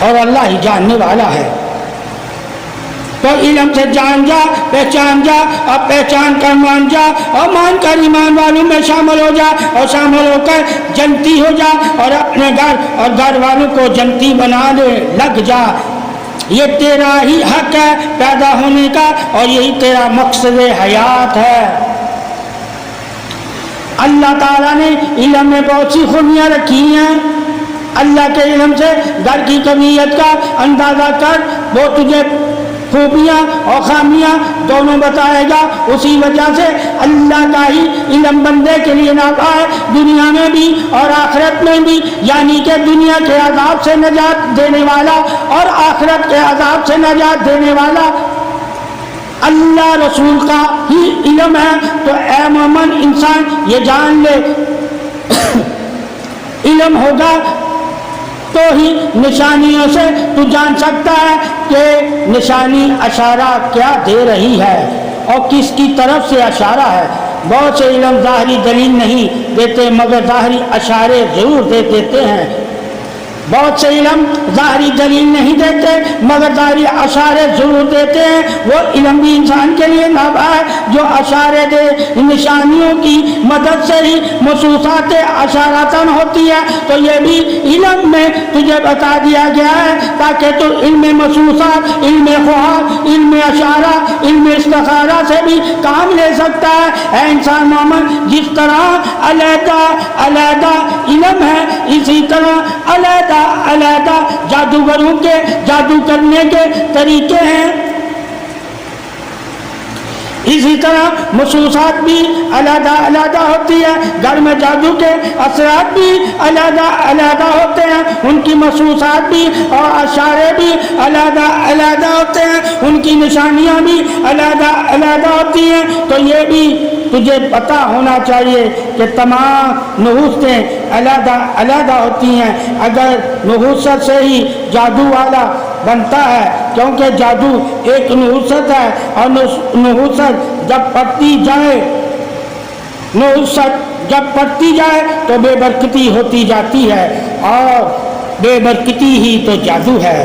اور اللہ ہی جاننے والا ہے۔ تو علم سے جان جا، پہچان جا، اور پہچان کر مان جا، اور مان کر ایمان والوں میں شامل ہو جا، اور شامل ہو کر جنتی ہو جا، اور اپنے گھر اور گھر والوں کو جنتی بنانے لگ جا۔ یہ تیرا ہی حق ہے پیدا ہونے کا، اور یہی تیرا مقصد حیات ہے۔ اللہ تعالیٰ نے علم میں بہت سی خوبیاں رکھی ہیں۔ اللہ کے علم سے گھر کی کمیت کا اندازہ کر، وہ تجھے خوبیاں اور خامیاں دونوں بتائے گا۔ اسی وجہ سے اللہ کا ہی علم بندے کے لیے نافع ہے، دنیا میں بھی اور آخرت میں بھی، یعنی کہ دنیا کے عذاب سے نجات دینے والا اور آخرت کے عذاب سے نجات دینے والا اللہ رسول کا ہی علم ہے۔ تو اے مومن انسان یہ جان لے، علم ہوگا تو ہی نشانیوں سے تو جان سکتا ہے کہ نشانی اشارہ کیا دے رہی ہے اور کس کی طرف سے اشارہ ہے۔ بہت سے علم ظاہری دلیل نہیں دیتے مگر ظاہری اشارے ضرور دے دیتے ہیں۔ بہت سے علم ظاہری دلیل نہیں دیتے مگر ظاہری اشارے ضرور دیتے ہیں۔ وہ علم بھی انسان کے لیے نافع ہے جو اشارے دے، نشانیوں کی مدد سے ہی محسوسات اشاراتن ہوتی ہے۔ تو یہ بھی علم میں تجھے بتا دیا گیا ہے تاکہ تو علم محسوسات، علم خواہد، علم اشارہ، علم استخارہ سے بھی کام لے سکتا ہے۔ اے انسان مومن، جس طرح علیحدہ علیحدہ علم ہے اسی طرح علیحدہ علیحدہ جادوگروں کے جادو کرنے کے طریقے ہیں۔ اسی طرح محسوسات بھی علیحدہ علیحدہ ہوتی ہے، گھر میں جادو کے اثرات بھی علیحدہ علیحدہ ہوتے ہیں، ان کی محسوسات بھی اور اشارے بھی علیحدہ علیحدہ ہوتے ہیں، ان کی نشانیاں بھی علیحدہ علیحدہ ہوتی ہیں۔ تو یہ بھی تجھے پتہ ہونا چاہیے کہ تمام نحوستیں علیحدہ علیحدہ ہوتی ہیں۔ اگر نحوست سے ہی جادو والا بنتا ہے، کیونکہ جادو ایک نحوست ہے، اور نحوست جب پڑتی جائے، نحوست جب پڑتی جائے تو بے برکتی ہوتی جاتی ہے، اور بے برکتی ہی تو جادو ہے۔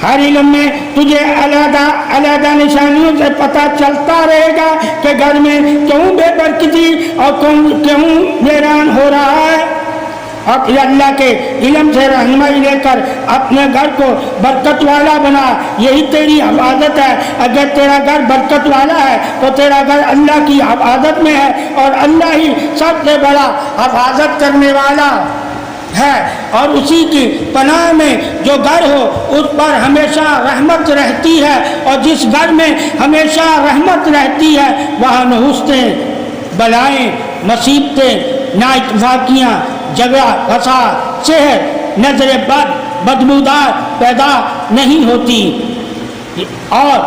ہر علم میں تجھے علیحدہ علیحدہ نشانیوں سے پتہ چلتا رہے گا کہ گھر میں کیوں بے برکتی اور کیوں ویران ہو رہا ہے، اور اللہ کے علم سے رہنمائی لے کر اپنے گھر کو برکت والا بنا، یہی تیری حفاظت ہے۔ اگر تیرا گھر برکت والا ہے تو تیرا گھر اللہ کی حفاظت میں ہے، اور اللہ ہی سب سے بڑا حفاظت کرنے والا ہے، اور اسی کی پناہ میں جو گھر ہو اس پر ہمیشہ رحمت رہتی ہے، اور جس گھر میں ہمیشہ رحمت رہتی ہے وہاں نحوستیں، بلائیں، مصیبتیں، نااتفاقیاں، جھگڑا فساد، سحر، نظر بد، بدبودار پیدا نہیں ہوتی۔ اور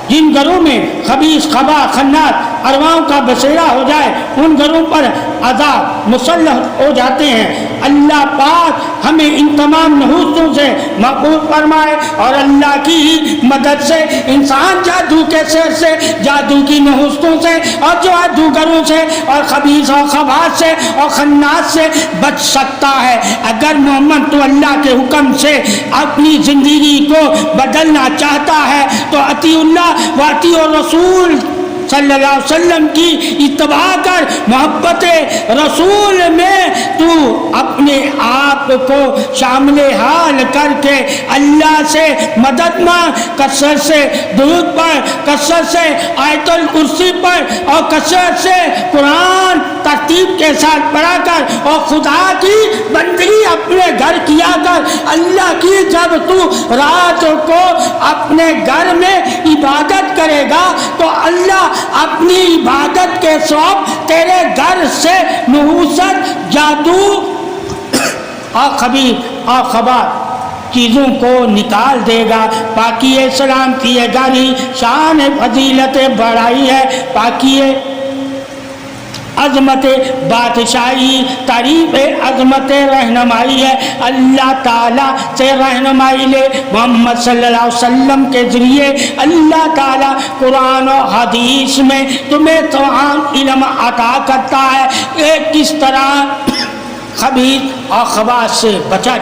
جن گھروں میں خبیث خبا خنات ارواحوں کا بسیرا ہو جائے ان گھروں پر عذاب مسلط ہو جاتے ہیں۔ اللہ پاک ہمیں ان تمام نحوستوں سے محفوظ فرمائے، اور اللہ کی مدد سے انسان جادو کے سحر سے، جادو کی نحوستوں سے، اور جادوگروں سے، اور خبیث اور خباث سے اور خنات سے بچ سکتا ہے۔ اگر محمد تو اللہ کے حکم سے اپنی زندگی کو بدلنا چاہتا ہے تو اطیع اللہ و اطیع الرسول صلی اللہ علیہ وسلم کی اتباع کر، محبت رسول میں تو اپنے آپ کو شامل حال کر کے اللہ سے مدد مانگ، کثرت سے درود پڑھ، کثرت سے آیت الکرسی پڑھ، اور کثرت سے قرآن ترتیب کے ساتھ پڑھا کر، اور خدا کی بندگی اپنے گھر کیا کر۔ اللہ کی جب تو رات کو اپنے گھر میں عبادت کرے گا تو اللہ اپنی عبادت کے ثواب تیرے گھر سے نحوست، جادو اور خبیث اور خباث چیزوں کو نکال دے گا۔ پاکی سلامتی ہے گاری، شان فضیلت بڑائی ہے، پاکی عظمت بادشاہی، تعریف عظمت رہنمائی ہے۔ اللہ تعالیٰ سے رہنمائی لے، محمد صلی اللہ علیہ وسلم کے ذریعے اللہ تعالیٰ قرآن و حدیث میں تمہیں تمام علم عطا کرتا ہے کہ کس طرح خبیث اور خباث سے بچا